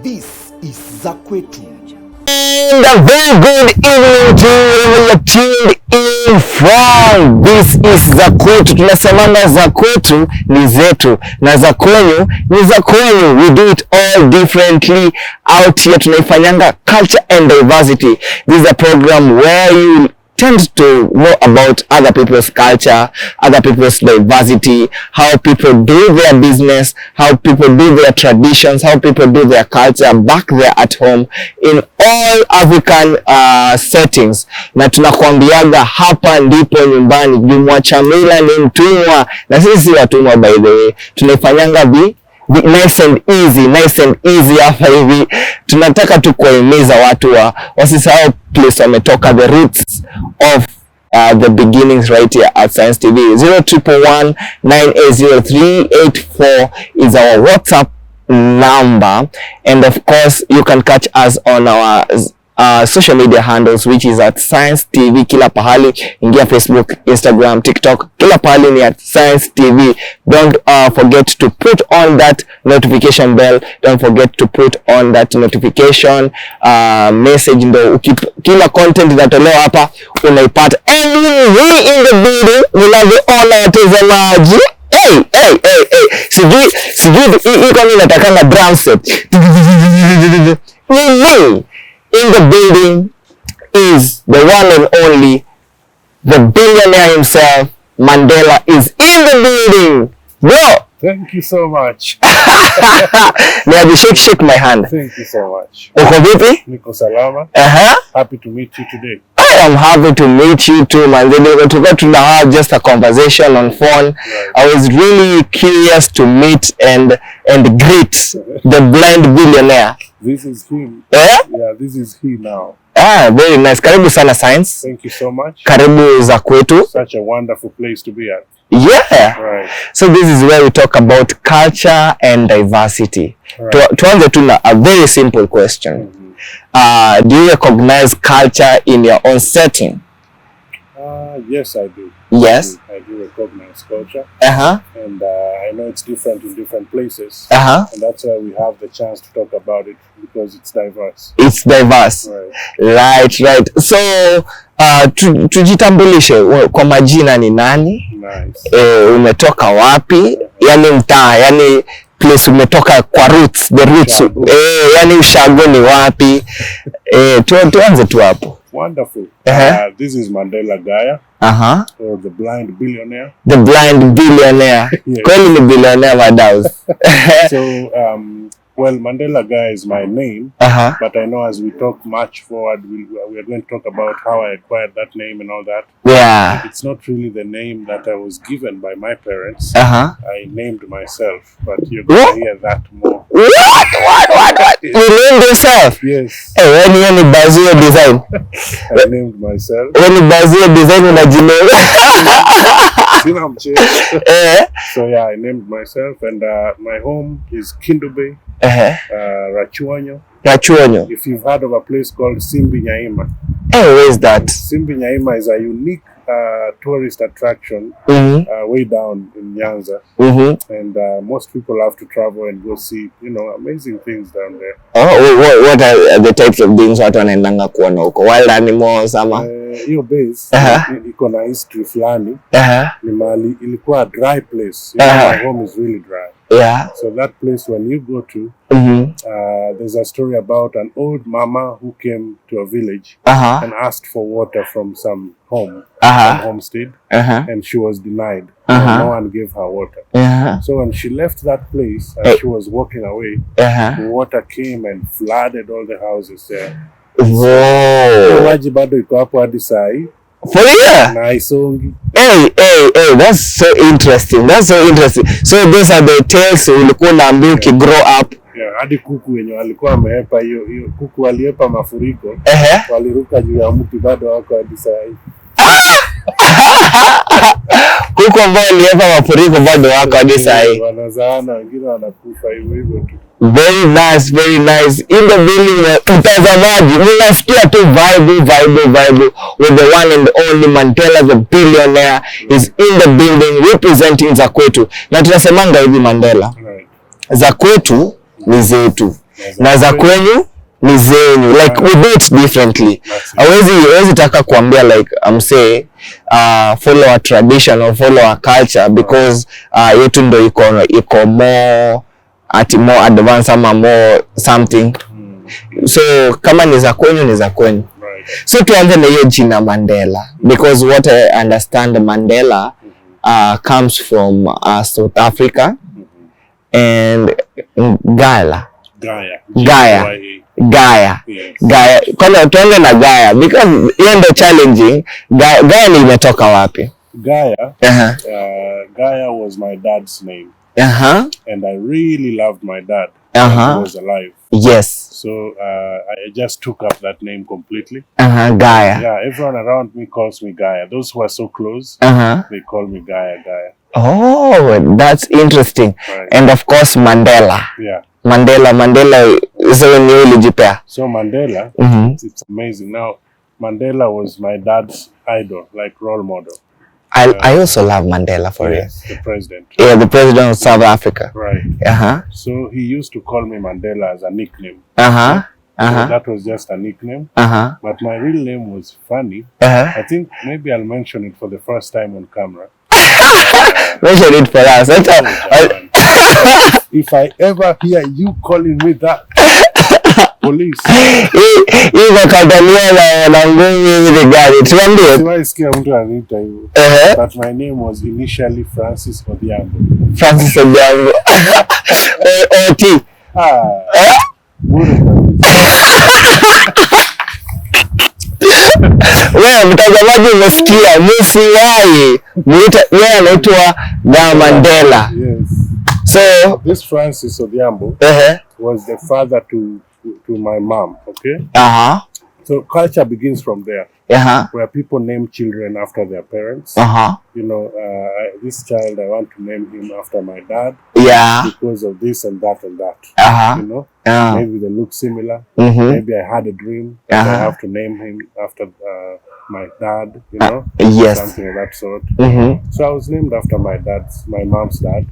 This is Zaquetu. And a very good evening to you tuned in from. This is Zaquetu. Tunasemanga Zaquetu ni zetu na za kwenyu ni za kwenyu. We do it all differently out here. Tunaifanyanga culture and diversity. This is a program where you tend to know about other people's culture, other people's diversity, how people do their business, how people do their traditions, how people do their culture back there at home in all African settings. Na tunakwambiaga hapa ndipo nyumbani, jumwacha mila ni mtumwa, na sisi watumwa by the way. Tunaifanyanga nice and easy hapa hivi. Tunataka tu kuhimiza watu wasisahau place wametoka, the roots of the beginnings right here at Science TV. 0111980384 is our WhatsApp number, and of course you can catch us on our social media handles, which is at Science TV. Kila pahali, ingia Facebook, Instagram, TikTok, kila pahali ni at Science TV. Don't forget to put on that notification bell. Don't forget to put on that notification message, ndo kila content inatolewa hapa unaipata. And we in the building, we love the honor watazamaji. Hey. Sijui iko ni natakanga drum set. In the building is the one and only, the billionaire himself. Mandela is in the building. Bro! Thank you so much. May I shake my hand? Thank you so much. Uko vipi? Niko salama. Happy to meet you today. I am happy to meet you too, man. To have just a conversation on phone. Right. I was really curious to meet and greet the blind billionaire. This is him. Yeah, this is he now. Very nice. Karibu sana Science. Thank you so much. Karibu Zaquetu. Such a wonderful place to be at. Yeah. Right. So this is where we talk about culture and diversity. Right. To a very simple question. Do you recognize culture in your own setting? Yes, I do. Yes. I do recognize culture. And I know it's different in different places. And that's why we have the chance to talk about it, because it's diverse. It's diverse. Right. So, tujitambulishe kwa majina ni nani? Nice. Umetoka wapi? Yani mtaa, yani place umetoka kwa roots, the roots. Yani ushago ni wapi? Tuanze tu hapo. Wonderful. This is Mandela Gaya. Or the blind billionaire. The blind billionaire. Kweli ni billionaire madaus. So, well, Mandela Gaya is my name, but I know as we talk much forward, we are going to talk about how I acquired that name and all that. Yeah. It's not really the name that I was given by my parents. I named myself, but you're going to hear that more. What? You named yourself? Yes. Hey, when you bazio design? I named myself. When you bazio design unajinea? So yeah, I named myself, and my home is Kindube, Rachuonyo. If you've heard of a place called Simbi Nyaima. Hey, where is that? Simbi Nyaima is a unique tourist attraction way down in Nyanza. And most people have to travel and go see, amazing things down there. What are the types of things watu wanaendanga kuona huko? Wild animals ama? Hiyo base iko na history fulani. Ni mahali ilikuwa a dry place. My home is really dry. Yeah. So that place, when you go to, there's a story about an old mama who came to a village and asked for water from some home, homestead, and she was denied. No one gave her water. So when she left that place and she was walking away, the water came and flooded all the houses there. Whoa! Maji bado iko hapo hadi saa hii. For real? Na isongi. Hey, that's so interesting. So those are the tales ulikuwa unaambiwa grow up. Yeah, hadi kuku wenye walikuwa wameepa hiyo kuku waliepa mafuriko. Waliruka juu ya mti bado wako hadi saa hii. Kuku ambao waliepa mafuriko bado wako hadi saa hii. Wanazaana, wengine wanakufa hivyo tu. Very nice, very nice. In the building, mtazamaji, mnasikia tu vibe with the one and only Mandela the Billionaire is in the building representing Zaquetu. Na tunasemanga hivi Mandela, Zaquetu ni zetu na za kwenyu ni zenyu. Like we do it differently. Hawezi taka kuambia like say follow our tradition or follow our culture because yetu ndo iko more advanced ama more something. So kama ni za kwenyu ni za kwenyu. So tuanze na hiyo jina Mandela because what I understand Mandela comes from South Africa and Gaia. Kwanza tuanze na Gaia because hiyo ndio challenging. Gaia ni imetoka wapi? Gaia was my dad's name. And I really loved my dad when he was alive. Yes. So I just took up that name completely. Gaia. Yeah, everyone around me calls me Gaia. Those who are so close, they call me Gaia. Oh, that's interesting. Right. And of course Mandela. Yeah. Mandela is a new ulijipea. So Mandela, it's amazing. Now, Mandela was my dad's idol, like role model. I also love Mandela for real. The president. Yeah, the president of South Africa. Right. So he used to call me Mandela as a nickname. So that was just a nickname. But my real name was funny. I think maybe I'll mention it for the first time on camera. Mention it for us. If I ever hear you calling me that, police. But my name was initially Francis Odhiambo. Francis Odhiambo. OT. Wewe mtazamaji umesikia, msiwahi yeye anaitwa Mandela. Yes. So this Francis Odhiambo was the father to my mom. Okay. So culture begins from there. Where people name children after their parents. You know, this child, I want to name him after my dad. Because of this and that and that. You know, maybe they look similar. Maybe I had a dream that I have to name him after my dad. You know, something of that sort. So I was named after my mom's dad.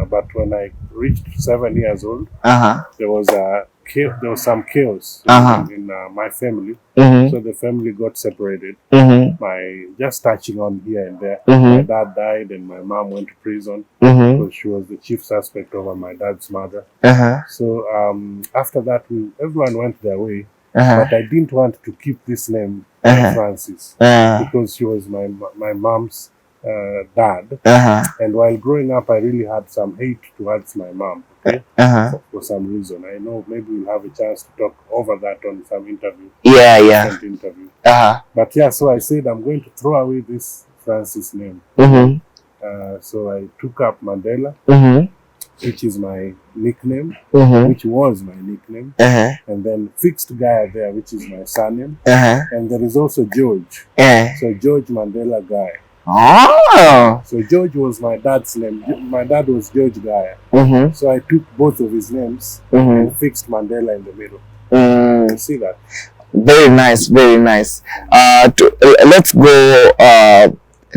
But when I reached 7 years old, there was some chaos in my family. So the family got separated. Just touching on here and there. My dad died and my mom went to prison because she was the chief suspect over my dad's mother. So after that, everyone went their way. But I didn't want to keep this name Francis because she was my mom's dad. And while growing up, I really had some hate towards my mom. Okay? For some reason. I know maybe we'll have a chance to talk over that on some interview. Interview. But yeah, so I said I'm going to throw away this Francis name. So I took up Mandela, which is my nickname, which was my nickname, and then fixed Gaia there, which is my surname, and there is also George. So George Mandela Gaia. So George was my dad's name. My dad was George Gaia. So I took both of his names and fixed Mandela in the middle. You see that? Very nice, very nice. Let's go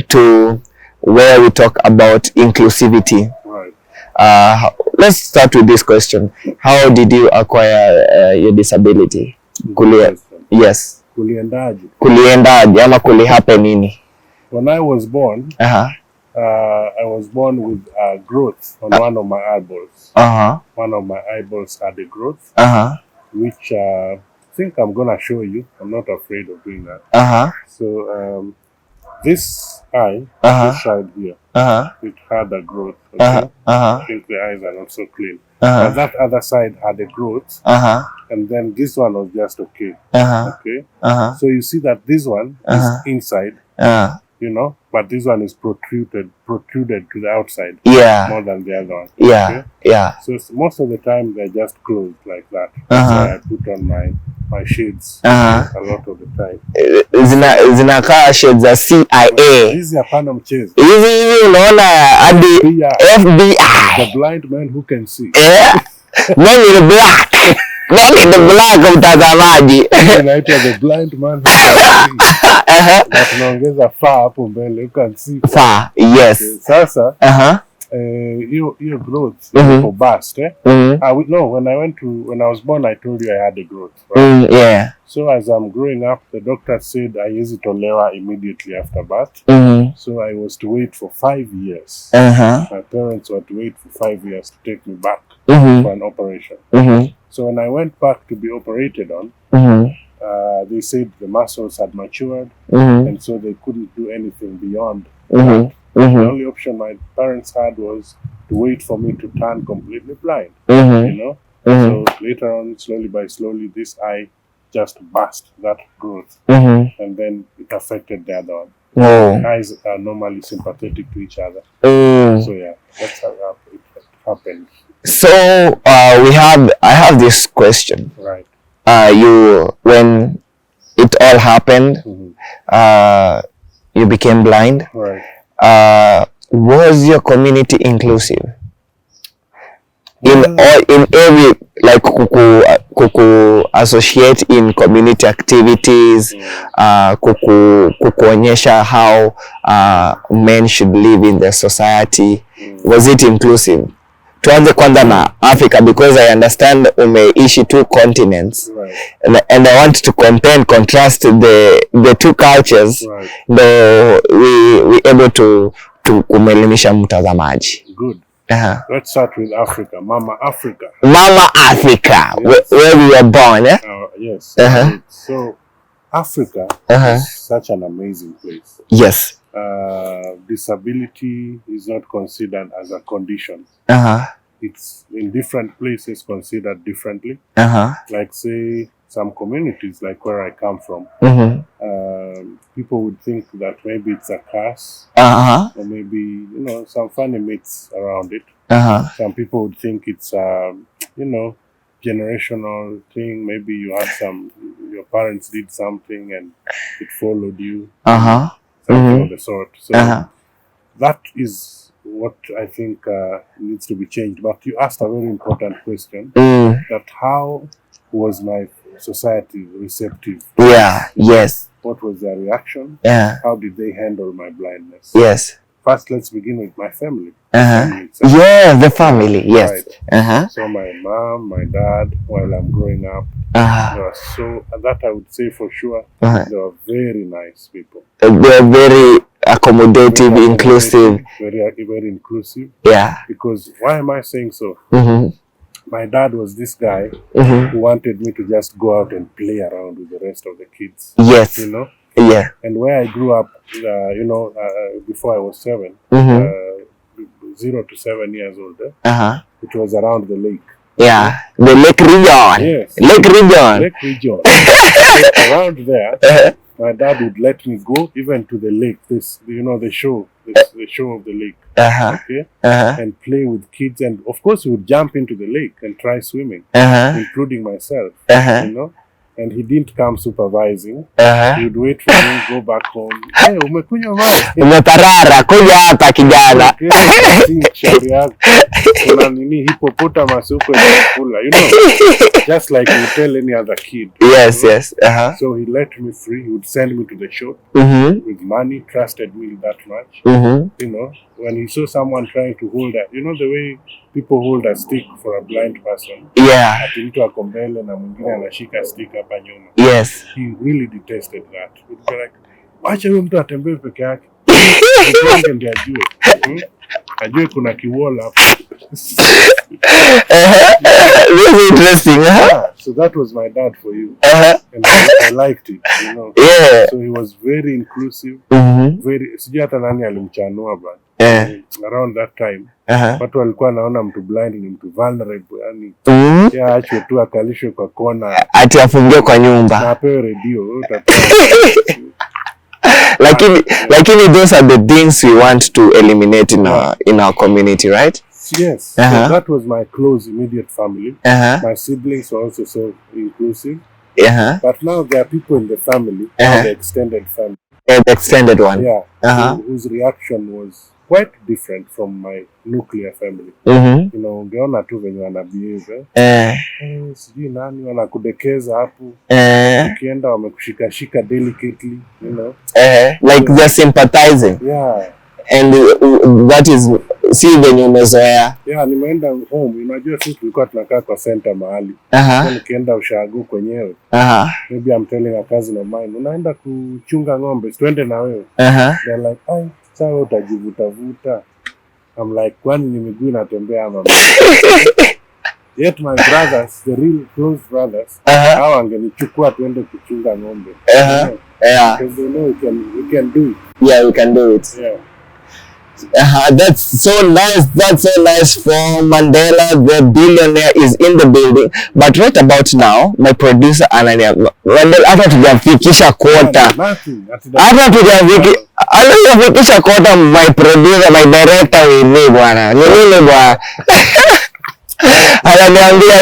to where we talk about inclusivity. Right. Let's start with this question. How did you acquire your disability? Yes. Kuliendaje ama kulihappen nini? When I was born, I was born with a growth on one of my eyeballs. One of my eyeballs had a growth, which I think I'm gonna show you. I'm not afraid of doing that. So this eye, this side here, it had a growth. Okay? I think the eyes are not so clean. But that other side had a growth, and then this one was just okay. Okay. So you see that this one is inside. You know, but this one is protruded to the outside more than the other one. Okay? So most of the time they're just closed like that. So I put on my shades a lot of the time. Zinakaa shades za CIA. Hizi hapana mchezo. Hizi unaona hadi FBI. The blind man who can see. Men in black. Men in the black mtazamaji. Inaitwa the blind man. Na tunaongeza far hapo mbele, you can see far. Yes. Okay. Sasa your growth for burst, no, when I was born, I told you I had a growth, right? Yeah. So as I'm growing up, the doctor said I tolewa immediately after birth. So I was to wait for 5 years. My parents were to wait for 5 years to take me back for an operation. So when I went back to be operated on, they said the muscles had matured, and so they couldn't do anything beyond that. The only option my parents had was to wait for me to turn completely blind, you know. So later on, slowly by slowly, this eye just burst that growth, and then it affected the other one. Eyes are normally sympathetic to each other. So yeah, that's how it happened. So I have this question. Right. When it all happened, you became blind. Right. Was your community inclusive? In every, like, kuku associate in community activities, kukuonyesha how men should live in the society. Was it inclusive? Tuanze kwanza na Africa, because I understand umeishi 2 continents. Right. And I want to compare and contrast the 2 cultures. Right. Though we able to kumelimisha mtazamaji. Good. Let's start with Africa. Mama Africa. Mama Africa, yes. Where we were born. Yes. So Africa is such an amazing place. Yes. Disability is not considered as a condition. It's in different places considered differently. Like, say, some communities, like where I come from, people would think that maybe it's a curse, or maybe, some funny myths around it. Some people would think it's generational thing. Maybe you had your parents did something and it followed you. Something of the sort. So that is what I think needs to be changed. But you asked a very important question, that how was my society receptive? Yeah, yes. What was their reaction? How did they handle my blindness? Yes. First, let's begin with my family. Yeah, the family, yes. Right. So my mom, my dad, while I'm growing up, so that I would say for sure, they were very nice people. They were very accommodative, inclusive. Very inclusive. Yeah. Because why am I saying so? My dad was this guy who wanted me to just go out and play around with the rest of the kids. Yes. Yeah. And where I grew up, before I was 7, 0 to 7 years old, it was around the lake. Yeah, the lake region. Yes. Lake region. Lake region. Around there, my dad would let me go even to the lake. The show of the lake. Okay. And play with kids, and of course we would jump into the lake and try swimming, including myself. And he didn't come supervising. He would wait for me, go back home. Hey, umekunywa maji? Umeparara, kuja hapa kijana. Shauri yako. Kuna nini hippopotamus huko inakula, just like you tell any other kid. Yes, yes. So he let me free. He would send me to the shop with money, trusted me that much. When he saw someone trying to hold the way people hold a stick for a blind person. Yeah. Ati mtu ako mbele na mwingine anashika stick hapa nyuma. Yes. He really detested that. He would be like, wacha huyo mtu atembee peke yake. Ndiye ajue. Ajue kuna kiwala hapo. This is interesting, So that was my dad for you. And I liked it, Yeah. So he was very inclusive. Sijui hata nani alimchanua bana. Around that time, watu walikuwa naona mtu blind ni mtu vulnerable, yani achwe tu akalishwe kwa kona, ati afungiwe kwa nyumba na apewe radio. Lakini those are the things we want to eliminate in our community, right? Yes. So that was my close immediate family. My siblings were also so inclusive. But now there are people in the family, the extended family. The extended one. Yeah. Whose reaction was quite different from my nuclear family. You know, ungeona tu venye wana behave. Sijui nani wanakudekeza hapo. Ukienda wamekushika delicately, you know. Like they're sympathizing. Yeah. And that is si venye umezoea. Yeah, nimeenda home. Unajua sisi tulikuwa tunakaa kwa center mahali. Nikienda ushago kwenyewe. Maybe I'm telling a cousin of mine, unaenda kuchunga ng'ombe, twende na wewe. They're like, "Ai, sawa utajivuta." I'm like, kwani ni miguu inatembea ama? Yet my brothers, the real close brothers, hao wangenichukua twende kuchunga ng'ombe. Yeah. Because they know we can do it. Yeah, we can do it. Yeah. That's so nice. That's so nice for Mandela. The billionaire is in the building. But right about now, my producer Anania, hata tujafikisha quota. Hata tujafikisha quota, my producer, my director with me bwana. Ni nini bwana? Ananiambia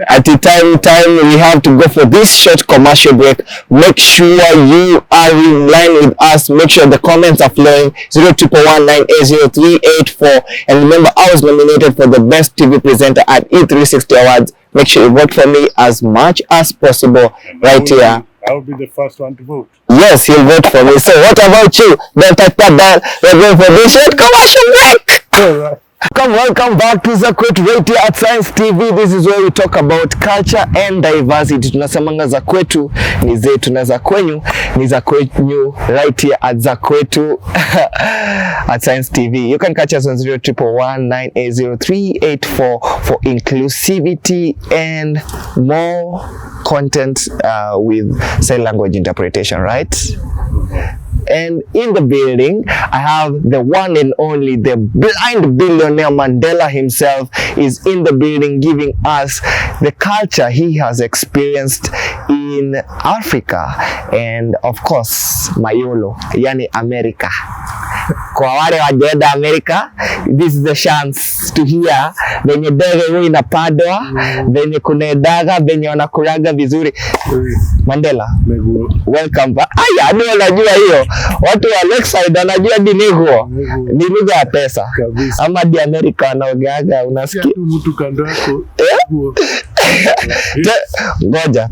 at time we have to go for this short commercial break. Make sure you are in line with us. Make sure the comments are flowing. 0111803884. And remember, I was nominated for the best TV presenter at E360 Awards. Make sure you vote for me as much as possible right here. I'll be the first one to vote. Yes, you'll vote for me. So what about you? Don't touch that dial. We're going for this short commercial break. All right. Welcome back to Zaquetu right here at Science TV. This is where we talk about culture and diversity. Tunasemanga Zaquetu ni zetu na za kwenyu ni za kwenyu right here at Zaquetu at Science TV. You can catch us on 0111903884 for inclusivity and more content with sign language interpretation, right? And in the building, I have the one and only, the blind billionaire Mandela himself is in the building, giving us the culture he has experienced in Africa and of course Mayolo, yani America. Kwa wale wajaenda America, this is the chance to hear venye dege hui inapadwa, venye kunedaga, venye wanakuraga vizuri. Mandela, welcome back. Aya, anu wanajua hiyo. Watu wa Lakeside wanajua diniguo. Ni lugha ya pesa. Ama di America wanaogeaga, unasikia. Mtu kando yako. Ngoja.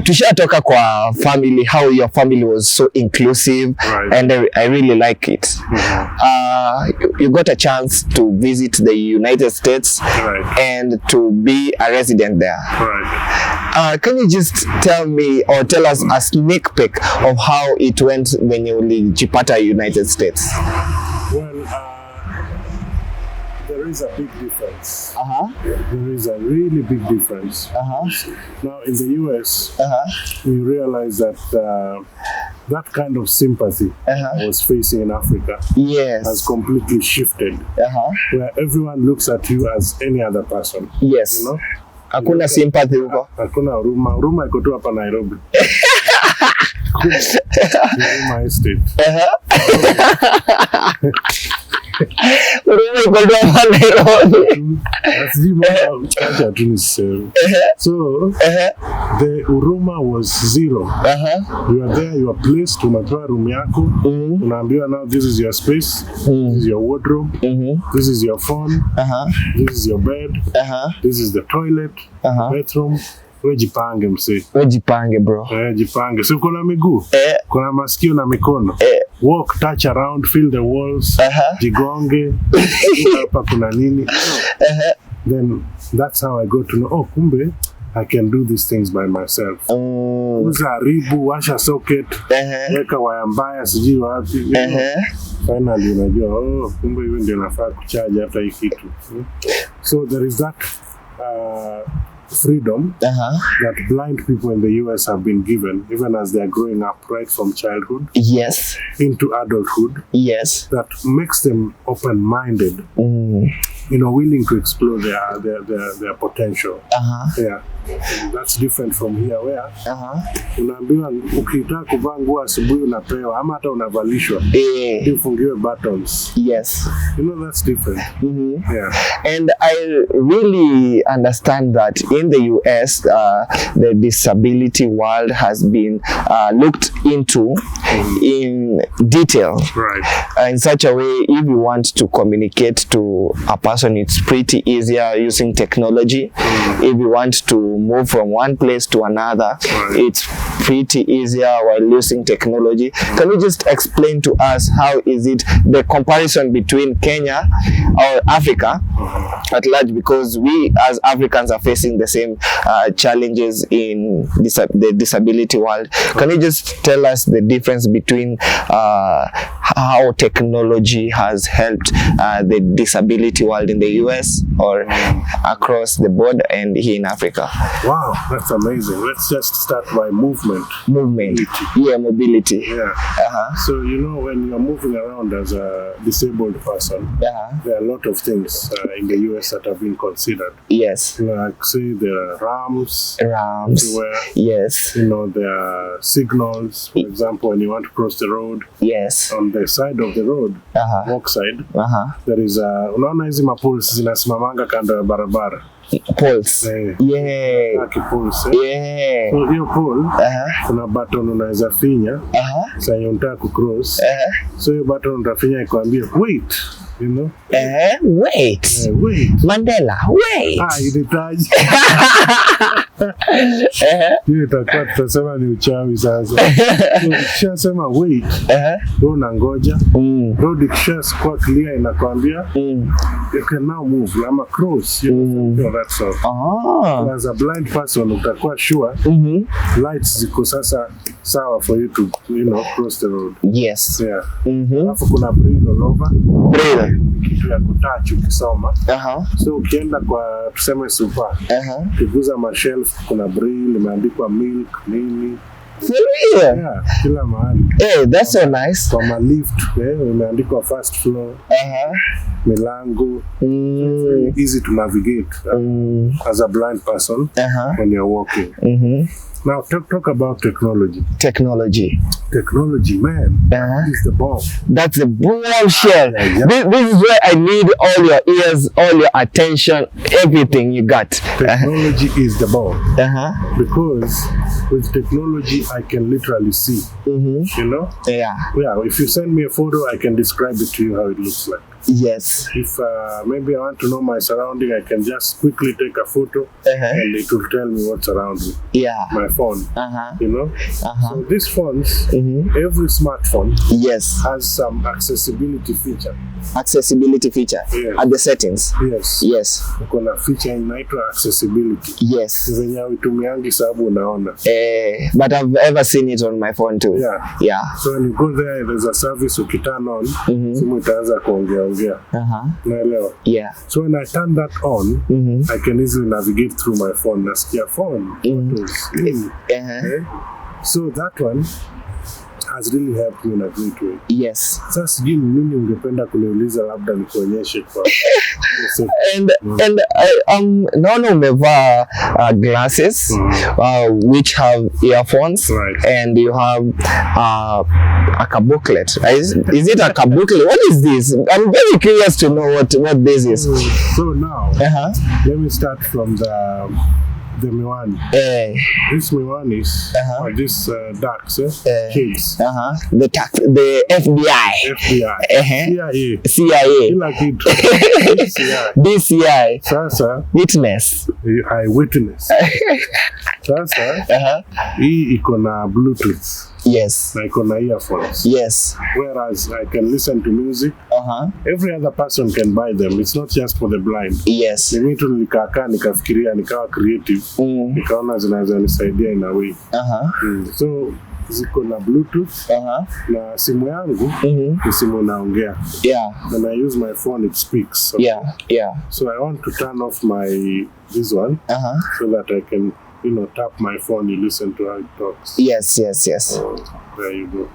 Tushatoka kwa family, how your family was so inclusive, right. And I really like it. You got a chance to visit the United States, right, and to be a resident there. Right. Can you just tell me or tell us a sneak peek of how it went when you ulijipata United States? Well, there is a big difference. There is a really big difference. Now in the US, we realize that that kind of sympathy I was facing in Africa, yes, has completely shifted. Where everyone looks at you as any other person. Yes. You know? Hakuna sympathy huko. Hakuna huruma. Huruma iko tu hapa Nairobi. Huruma estate. Huruma iko tu hapa Nairobi. So the huruma was zero. You are there, you are placed, unapewa room yako, unaambiwa now this is your space, this is your wardrobe, this is your phone, this is your bed, this is the toilet, bathroom. We jipange mse. We jipange bro. Jipange. So kuna miguu, kuna masikio na mikono. Walk, touch around, feel the walls, jigonge, hapa kuna nini. Then that's how I got to know, oh kumbe, I can do these things by myself. Uza ribu, washa socket, weka waya mbaya, sijui wapi. Finally unajua, oh kumbe hivi ndio nafaa kucharge hata hii kitu. So there is that freedom that blind people in the US have been given, even as they are growing up right from childhood, yes, into adulthood, yes, that makes them open-minded, you know, willing to explore their potential. Yeah. And that's different from here where unaambiwa ukitaka kuvaa nguo asubuhi unapewa ama hata unavalishwa ufungiwe buttons. Yes. You know, that's different. Yeah. And I really understand that in the US, the disability world has been looked into in detail. Right. In such a way, if you want to communicate to a person, it's pretty easier using technology. If you want to move from one place to another, it's pretty easier while using technology. Can you just explain to us how is it the comparison between Kenya or Africa at large, because we as Africans are facing the same challenges in the disability world. Can you just tell us the difference between how technology has helped the disability world in the US or across the board and here in Africa? Wow, that's amazing. Let's just start by movement. Mobility. Yeah, mobility. Yeah. So, you know, when you're moving around as a disabled person, there are a lot of things in the US that have been considered. Yes. Like, say, there are ramps. Everywhere. Yes. You know, there are signals. For example, when you want to cross the road. Yes. On the side of the road, walk side, there is unaona hizi mapoles zinasimamanga kando ya barabara. Poles. Yeah. Pulse. Yeah. So hiyo pole, kuna button unaweza finya. Sasa unataka kucross. So hiyo button utafinya ikwambie wait, you know? Wait. Wait. Mandela, wait. Ilitaji. Hiyo itakuwa tutasema ni uchawi sasa. Ukishasema wait, ndio unangoja. Road ikishakuwa clear inakwambia you can now move, ama cross, you know, that's all. As a blind person utakuwa sure lights ziko sasa sawa for you to, you know, cross the road. Yes. Yeah. Alafu kuna braille all over. Braille. Kitu ya kutouch ukisoma. So ukienda kwa tuseme super. Ukiguza mashelf kuna braille imeandikwa milk nini. For real? Yeah, kila mahali. Hey, that's so nice. Kwa ma lift, imeandikwa first floor. Milango. It's very easy to navigate as a blind person when you're walking. Now talk about technology. Technology, man. Is the bomb. That's the bombshell. Yeah. This is where I need all your ears, all your attention, everything you got. Technology is the bomb. Because with technology, I can literally see. You know? Yeah. If you send me a photo, I can describe it to you how it looks like. Yes. If maybe I want to know my surrounding, I can just quickly take a photo and it will tell me what's around me. Yeah. My phone. You know? So these phones, every smartphone has some accessibility feature. Accessibility feature at the settings. Yes. Kuna feature inaitwa accessibility. Yes. Zenye utumiangi sababu unaona. But I've ever seen it on my phone too. Yeah. So when you go there, there's a service ukiturn on, simu itaanza kuongea. Naelewa. Yeah. So when I turn that on, I can easily navigate through my phone. Nasikia phone. So that one has really helped me in a great way. Yes. Sasa sijui nini ungependa kuniuliza, labda nikuonyeshe kwa. And naona umevaa glasses which have earphones and you have a kabooklet. Is it a kabooklet? What is this? I'm very curious to know what this is. So now, let me start from the miwani. This miwani is this dark shades. The FBI. CIA. Kila kitu. DCI. Sasa witness. Eyewitness. Sasa hii iko na Bluetooth. Yes. Na iko na earphones. Yes. Whereas I can listen to music. Every other person can buy them. It's not just for the blind. Yes. Mimi tu nikakaa nikafikiria nikawa creative. Nikaona zinaweza nisaidia in a way. So ziko na Bluetooth na simu yangu ni simu naongea. When I use my phone it speaks. Yeah. So I want to turn off this one so that I can tap my phone, you listen to how it talks. Yes. There you go.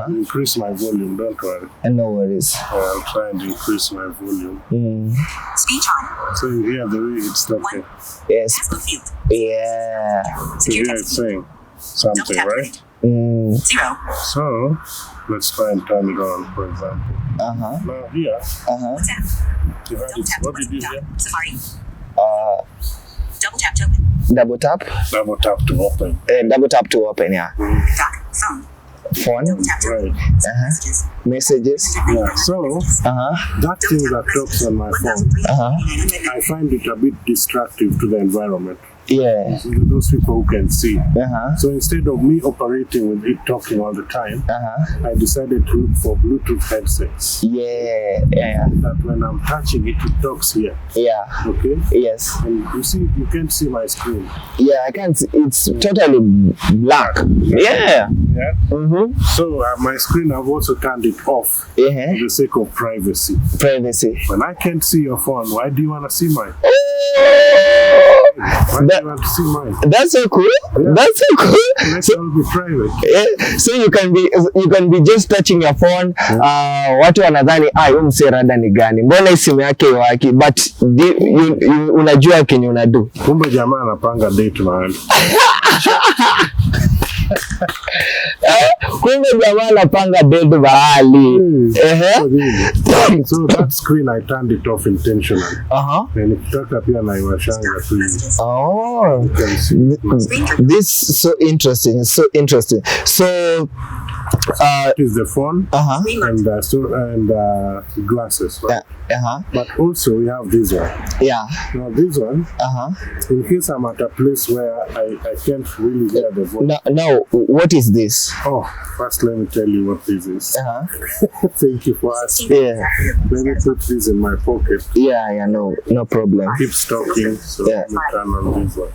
Increase my volume, don't worry. No worries. I'll try and increase my volume. Speech on. So you hear the way it's talking. Yes. Passcode field. Yeah. So here it's saying something, right? 0. So let's try and turn it on, for example. Now here, Tap. you had it. What did you hear? Safari. Double tap to open. Double tap. Double tap to open. Double tap to open. Yeah. Dock. Phone. Phone. Double tap to open. Messages. Yeah. So that thing that talks on my phone, I find it a bit destructive to the environment. Yeah. Those people who can see. So instead of me operating with it talking all the time, I decided to look for Bluetooth headsets. Yeah. That when I'm touching it, it talks here. Yeah. Okay. Yes. And you can't see my screen. Yeah, I can't see. It's totally black. Yeah. So my screen, I've also turned it off for the sake of privacy. When I can't see your phone, why do you want to see mine? Why do you want to see mine? That's so cool. Yeah. That's so cool. Let's all be private. Yeah. So you can be just touching your phone. Watu wanadhani mse rada ni gani? Mbona simu yake iwaki? But unajua kenye unadu. Kumbe jamaa anapanga date mahali. Kumbe jamaa anapanga date mahali. So that screen I turned it off intentionally. And nikitaka pia naiwashanga tu. Oh. This is so interesting. So it is the phone and glasses, right? But also we have this one. Yeah. Now this one, in case I'm at a place where I can't really hear the voice. Now, what is this? Oh, first let me tell you what this is. Thank you for asking. Yeah. Let me put this in my pocket. Yeah, no problem. Keep talking, so let me turn on this one.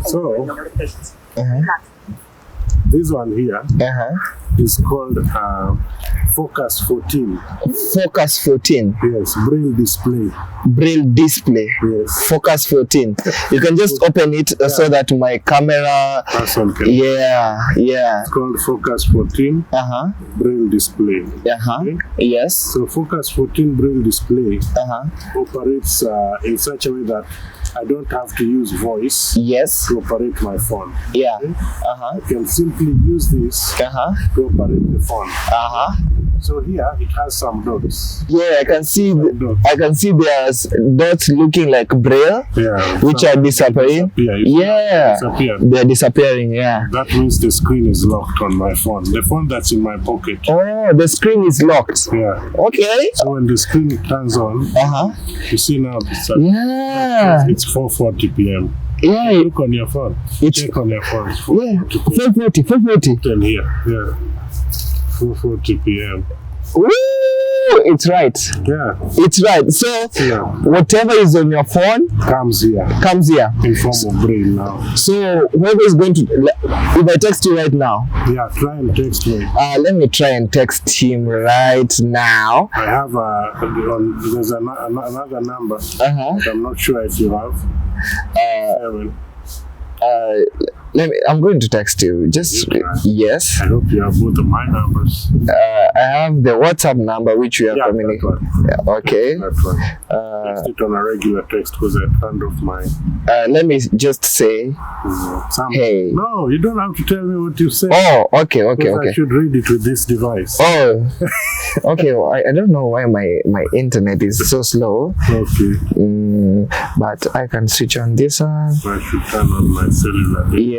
So, this one here is called Focus 14. Focus 14. Yes, Braille display. Braille display. Yes. Focus 14. You can just open it so that my camera. Person can. Yeah. It's called Focus 14. Braille display. Okay? Yes. So Focus 14 Braille display operates in such a way that I don't have to use voice to operate my phone. Yeah. Okay? I can simply use this to operate the phone. So here it has some dots. Yeah, I can see. There's dots looking like braille, which are disappearing. They're disappearing. Yeah. That means the screen is locked on my phone. The phone that's in my pocket. Oh, the screen is locked. Yeah. Okay. So when the screen turns on, you see now it's it's 4:40 p.m. Yeah. Look on your phone. Check on your phone. 4:40. Then here. Yeah. 4:40 p.m. Woo! It's right. Yeah. It's right. So whatever is on your phone comes here. In form of braille now. So whoever is going to, if I text you right now. Yeah, try and text me. Let me try and text him right now. I have there's another number. I'm not sure if you have. 7. I'm going to text you. Just yes. I hope you have both of my numbers. I have the WhatsApp number which you are communicating. Yeah, okay. That one. Text it on a regular text because I turned off mine. Let me just say, hey. No, you don't have to tell me what you say. Oh, okay. I should read it with this device. Oh, okay. Well, I don't know why my internet is so slow. Okay. But I can switch on this one. I should turn on my cellular. Yes.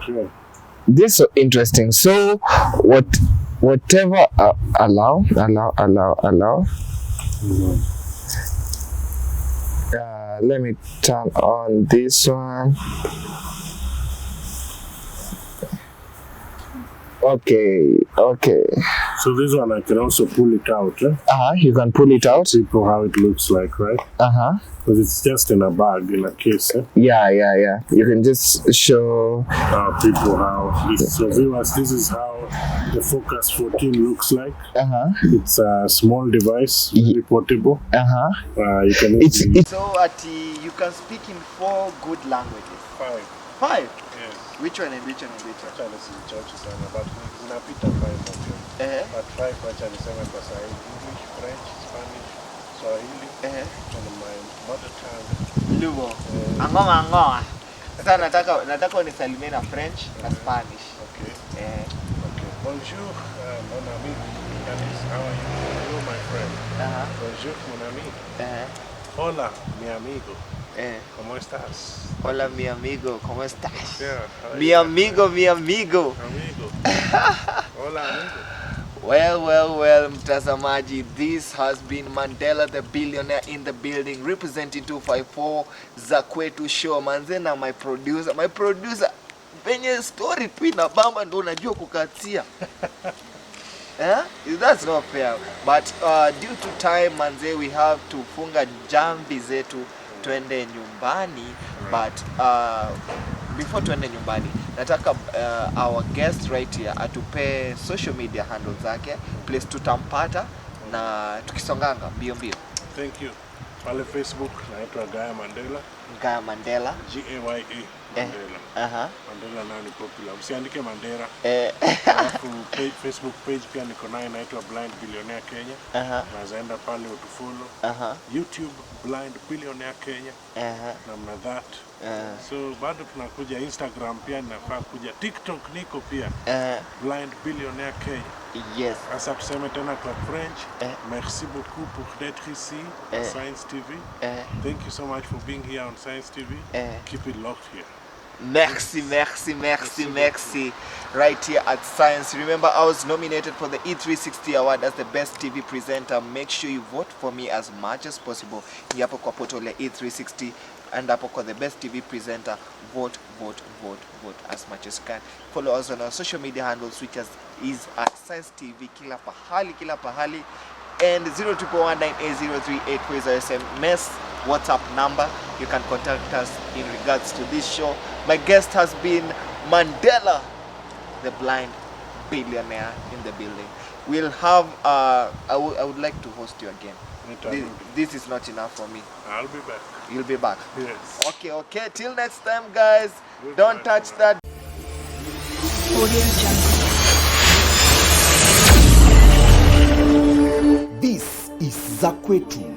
Okay. This is so interesting. So whatever allow. Let me turn on this one. Okay. So this one I can also pull it out. You can pull it out. People how it looks like, right? Because it's just in a bag, in a case. Yeah. You can just show people how this. So viewers, this is how the Focus 14 looks like. It's a small device, very portable. You can. So you can speak in 4 good languages. 5. Yes. Which one and which one? Actually, si chache sana, but unapita 5 of them. But 5 actually sema kwa sahi English, French, Spanish, Swahili, and my mother tongue. Lugo. Angoa. Sasa nataka unisalimie na French na Spanish. Okay. Okay. Bonjour, mon ami. That is how are you? Hello, my friend. Bonjour, mon ami. Hola, mi amigo. ¿Cómo estás? Hola, mi amigo. ¿Cómo estás? Yeah, mi amigo. Amigo. Hola, amigo. Well, mtazamaji, this has been Mandela the Billionaire in the building, representing 254 Zaquetu show. Manze na my producer, penye story tu inabamba ndo unajua kukatia. That's not fair. But due to time, manze, we have to funga jambi zetu twende nyumbani. But before twende nyumbani, nataka our guest right here atupe social media handles zake, place tutampata na tukisonganga mbio. Thank you. Pale Facebook naitwa Gaya Mandela. Gaya Mandela. Gaya Mandela. Mandela nao ni popular. Usiandike Mandela. Alafu Facebook page pia niko nayo inaitwa Blind Billionaire Kenya. Unazaenda pale utufollow. YouTube Blind Billionaire Kenya. Namna that. So bado tunakuja Instagram pia ninafaa kuja. TikTok niko pia. Blind Billionaire Kenya. Yes. Asa tuseme tena kwa French. Merci beaucoup pour d'être ici on Science TV. Thank you so much for being here on Science TV. Keep it locked here. Merci. Right here at Science. Remember, I was nominated for the E360 award as the best TV presenter. Make sure you vote for me as much as possible. Yapo kwa poto le E360 and hapo kwa the best TV presenter. Vote as much as you can. Follow us on our social media handles, which is at Science TV kila pahali. And 0211980384 is our SMS WhatsApp number. You can contact us in regards to this show. My guest has been Mandela, the blind billionaire in the building. We'll have, I would like to host you again. This is not enough for me. I'll be back. You'll be back? Yes. Okay. Till next time, guys. Don't touch that. This is Zaquetu.